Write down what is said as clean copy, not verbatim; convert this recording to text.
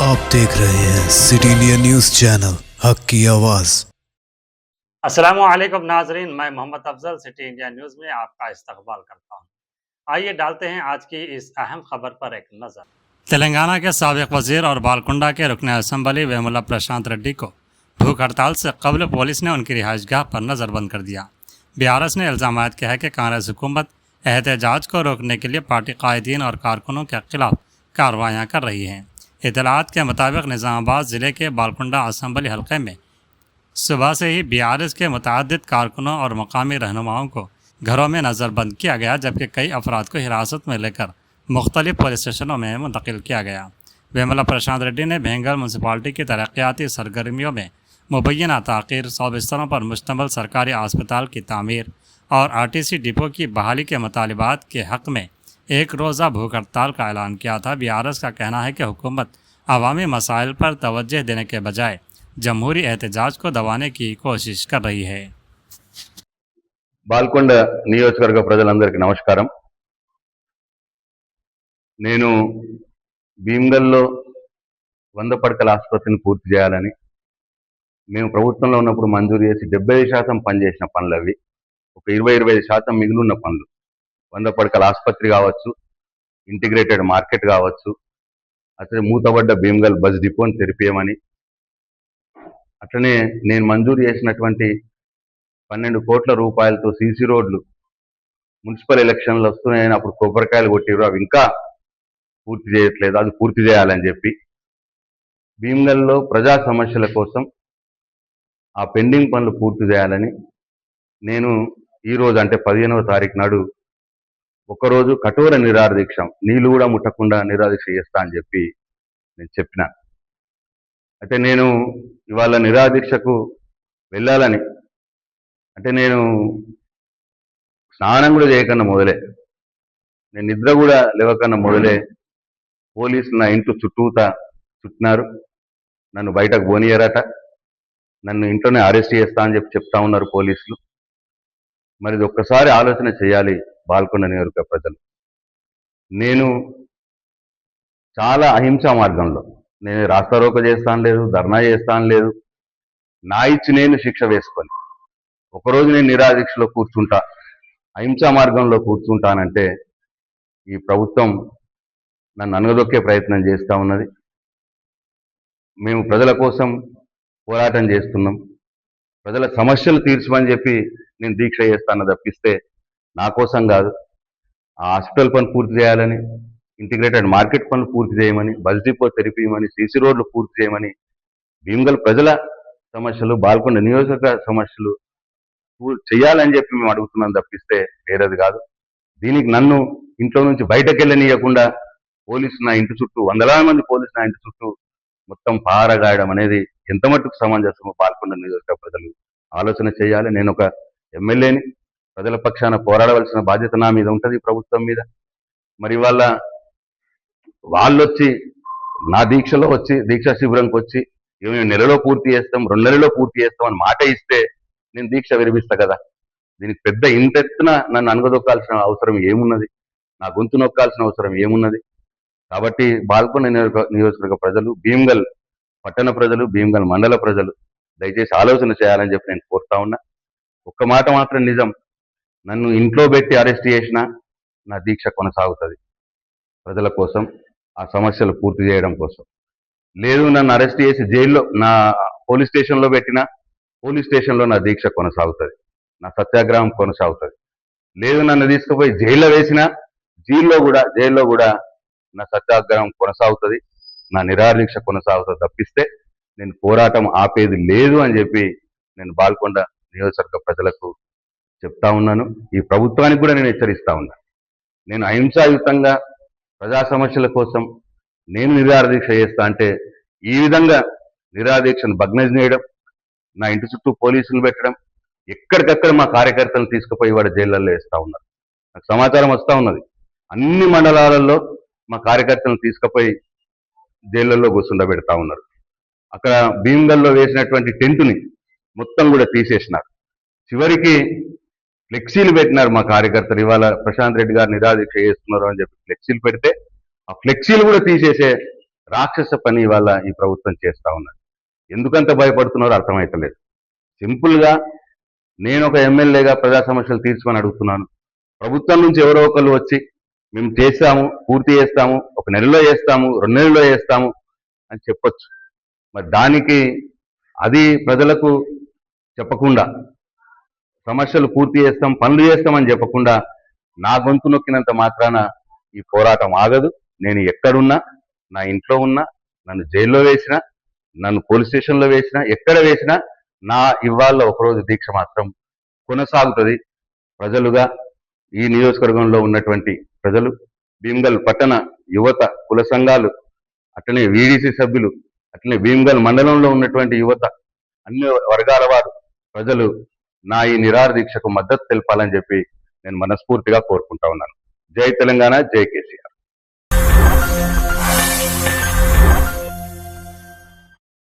आप देख रहे हैं सिटी इंडिया न्यूज चैनल हक की आवाज। अस्सलामुअलैकुम नाजरीन, मैं Mohammad Afzal City India News में आपका इस्तकबाल करता हूँ। आइए डालते हैं आज की इस अहम खबर पर एक नज़र। तेलंगाना के साबिक वजीर और बालकुंडा के रुकन असम्बली वेमुला प्रशांत रेड्डी को भूख हड़ताल से कबल पुलिस ने उनकी रिहाइशगाह पर नज़रबंद कर दिया। बीआरएस ने इल्ज़ाम किया है कि कांग्रेस हुकूमत एहतजाज को रोकने के लिए पार्टी कायदीन और कारकुनों के खिलाफ कार्रवाइयाँ कर रही है। इतलात के मुताबिक निज़ामाबाद ज़िले के बालकुंडा असम्बली हल्के में सुबह से ही बीआरएस के मुतअद्दिद कारकुनों और मकामी रहनुमाओं को घरों में नज़रबंद किया गया, जबकि कई अफराद को हिरासत में लेकर मुख्तलिफ पुलिस स्टेशनों में मुंतकिल किया गया। वेमुला प्रशांत रेड्डी ने भेंगल म्यूनसिपालिटी की तरक्याती सरगर्मियों में मुबैना ताख़ीर, 100 बिस्तरों पर मुश्तमिल सरकारी अस्पताल की तामीर और आरटीसी डिपो की बहाली के मुतालिबात के हक़ में एक रोज़ा भूख हड़ताल का ऐलान किया था। बीआरएस का कहना है कि हुकूमत अवामी मसाइल पर तवज्जो देने के बजाय जमहूरी एहतजाज को दबाने की कोशिश कर रही है। బాల్కొండ నియోజకవర్గ ప్రజలందరికీ నమస్కారం. నేను భీమ్గల్లో 100 పడకల ఆసుపత్రిని పూర్తి చేయాలని మేము ప్రభుత్వంలో ఉన్నప్పుడు మంజూరు చేసి 75% పనిచేసిన పనులు అవి. ఒక 20-25% మిగిలిన పనులు, 100 పడకల ఆసుపత్రి కావచ్చు, ఇంటిగ్రేటెడ్ మార్కెట్ కావచ్చు, అట్లనే మూతబడ్డ భీమ్గల్ బస్ డిపోని తెరిపియమని, అట్లనే నేను మంజూరు చేసినటువంటి 12 కోట్ల రూపాయలతో సీసీ రోడ్లు మున్సిపల్ ఎలక్షన్లు వస్తున్నాయని అప్పుడు కొబ్బరికాయలు కొట్టిరు, అవి ఇంకా పూర్తి చేయట్లేదు, అది పూర్తి చేయాలని చెప్పి భీమ్గల్లో ప్రజా సమస్యల కోసం ఆ పెండింగ్ పనులు పూర్తి చేయాలని నేను ఈరోజు అంటే 15వ తారీఖు నాడు ఒకరోజు కఠోర నిరాహార దీక్ష, నీళ్లు కూడా ముట్టకుండా నిరాహార దీక్ష చేస్తా అని చెప్పి నేను చెప్పిన. అయితే నేను ఇవాళ నిరాహార దీక్షకు వెళ్ళాలని అంటే నేను స్నానం కూడా చేయకన్నా మొదలే, నేను నిద్ర కూడా లేవకన్నా మొదలే పోలీసులు నా ఇంటి చుట్టినారు, నన్ను బయటకు పోనీయరట, నన్ను ఇంట్లోనే అరెస్ట్ చేస్తా అని చెప్తా ఉన్నారు పోలీసులు. మరి ఇది ఒక్కసారి ఆలోచన చేయాలి బాల్కొండ నియోజకవర్గ ప్రజలు. నేను చాలా అహింసా మార్గంలో, నేను రాస్తారోకో చేస్తాను లేదు, ధర్నా చేస్తాను లేదు, నా ఇచ్చి నేను శిక్ష వేసుకొని ఒకరోజు నేను నిరాహార దీక్షలో కూర్చుంటా, అహింసా మార్గంలో కూర్చుంటానంటే ఈ ప్రభుత్వం నన్ను అనగదొక్కే ప్రయత్నం చేస్తూ ఉన్నది. మేము ప్రజల కోసం పోరాటం చేస్తున్నాం, ప్రజల సమస్యలు తీర్చమని చెప్పి నేను దీక్ష చేస్తాను తప్పిస్తే నా కోసం కాదు. ఆ హాస్పిటల్ పని పూర్తి చేయాలని, ఇంటిగ్రేటెడ్ మార్కెట్ పనులు పూర్తి చేయమని, బస్ డిపో తెరిపియమని, సీసీ రోడ్లు పూర్తి చేయమని, భీమ్గల్ ప్రజల సమస్యలు, బాల్కొండ నియోజకవర్గ సమస్యలు చేయాలని చెప్పి మేము అడుగుతున్నాం తప్పిస్తే వేరేది కాదు. దీనికి నన్ను ఇంట్లో నుంచి బయటకు వెళ్ళనీయకుండా పోలీసు నా ఇంటి చుట్టూ, వందలాది మంది పోలీసు నా ఇంటి చుట్టూ మొత్తం పారగాయడం అనేది ఎంత మట్టుకు సమంజసమో బాల్కొండ నియోజకవర్గ ప్రజలు ఆలోచన చేయాలి. నేను ఒక ఎమ్మెల్యేని, ప్రజల పక్షాన పోరాడవలసిన బాధ్యత నా మీద ఉంటుంది, ప్రభుత్వం మీద. మరి వాళ్ళ వాళ్ళొచ్చి నా దీక్షలో వచ్చి, దీక్షా శిబిరంకి వచ్చి మేము నెలలో పూర్తి చేస్తాం, 2 నెలల్లో పూర్తి చేస్తాం అని మాట ఇస్తే నేను దీక్ష విరమిస్తా కదా. దీనికి పెద్ద ఇంతెత్తున నన్ను అనగదొక్కాల్సిన అవసరం ఏమున్నది, నా గొంతు నొక్కాల్సిన అవసరం ఏమున్నది? కాబట్టి బాల్కొండ నియోజకవర్గ ప్రజలు, భీమ్గల్ పట్టణ ప్రజలు, భీమ్గల్ మండల ప్రజలు దయచేసి ఆలోచన చేయాలని చెప్పి నేను కోరుతా ఉన్నా. ఒక్క మాట మాత్రం నిజం, నన్ను ఇంట్లో పెట్టి అరెస్ట్ చేసినా నా దీక్ష కొనసాగుతుంది ప్రజల కోసం, ఆ సమస్యలు పూర్తి చేయడం కోసం. లేదు నన్ను అరెస్ట్ చేసి జైల్లో, నా పోలీస్ స్టేషన్లో పెట్టినా పోలీస్ స్టేషన్లో నా దీక్ష కొనసాగుతుంది, నా సత్యాగ్రహం కొనసాగుతుంది. లేదు నన్ను తీసుకుపోయి జైల్లో వేసినా జైల్లో కూడా నా సత్యాగ్రహం కొనసాగుతుంది, నా నిరాహార దీక్ష కొనసాగుతుంది తప్పిస్తే నేను పోరాటం ఆపేది లేదు అని చెప్పి నేను బాల్కొండ నియోజకవర్గ ప్రజలకు చెప్తా ఉన్నాను. ఈ ప్రభుత్వానికి కూడా నేను హెచ్చరిస్తా ఉన్నాను. నేను అహింసాయుతంగా ప్రజా సమస్యల కోసం నేను నిరాహార దీక్ష చేస్తా అంటే ఈ విధంగా నిరాహార దీక్షను భగ్నం చేయడం, నా ఇంటి చుట్టూ పోలీసులు పెట్టడం, ఎక్కడికక్కడ మా కార్యకర్తలను తీసుకుపోయి వాడు జైళ్ళల్లో వేస్తూ ఉన్నారు. నాకు సమాచారం వస్తూ ఉన్నది, అన్ని మండలాలలో మా కార్యకర్తలను తీసుకుపోయి జైళ్ళల్లో కూర్చుండబెడతా ఉన్నారు. అక్కడ భీమ్గల్లో వేసినటువంటి టెంటుని మొత్తం కూడా తీసేసినారు. చివరికి ఫ్లెక్సీలు పెట్టినారు మా కార్యకర్తలు, ఇవాళ ప్రశాంత్ రెడ్డి గారు నిరాహార దీక్ష చేస్తున్నారు అని చెప్పి ఫ్లెక్సీలు పెడితే ఆ ఫ్లెక్సీలు కూడా తీసేసే రాక్షస పని ఇవాళ ఈ ప్రభుత్వం చేస్తా ఉన్నది. ఎందుకంత భయపడుతున్నారో అర్థమైతలేదు. సింపుల్ గా నేను ఒక ఎమ్మెల్యేగా ప్రజా సమస్యలు తీర్చుకొని అడుగుతున్నాను. ప్రభుత్వం నుంచి ఎవరో ఒకరు వచ్చి మేము చేస్తాము, పూర్తి చేస్తాము, 1 నెలలో చేస్తాము, 2 నెలల్లో చేస్తాము అని చెప్పొచ్చు. మరి దానికి అది ప్రజలకు చెప్పకుండా, సమస్యలు పూర్తి చేస్తాం, పనులు చేస్తామని చెప్పకుండా నా గొంతు నొక్కినంత మాత్రాన ఈ పోరాటం ఆగదు. నేను ఎక్కడున్నా, నా ఇంట్లో ఉన్నా, నన్ను జైల్లో వేసినా, నన్ను పోలీస్ స్టేషన్లో వేసినా, ఎక్కడ వేసినా నా ఇవాళ ఒకరోజు దీక్ష మాత్రం కొనసాగుతుంది. ప్రజలుగా ఈ నియోజకవర్గంలో ఉన్నటువంటి ప్రజలు, భీమ్గల్ పట్టణ యువత, కుల సంఘాలు, అట్లనే వీడీసీ సభ్యులు, అట్లనే భీమ్గల్ మండలంలో ఉన్నటువంటి యువత, అన్ని వర్గాల వారు ప్రజలు నా ఈ నిరాహార దీక్షకు మద్దతు తెలపాలని చెప్పి నేను మనస్ఫూర్తిగా కోరుకుంటా ఉన్నాను. జై తెలంగాణ, జై కేసీఆర్.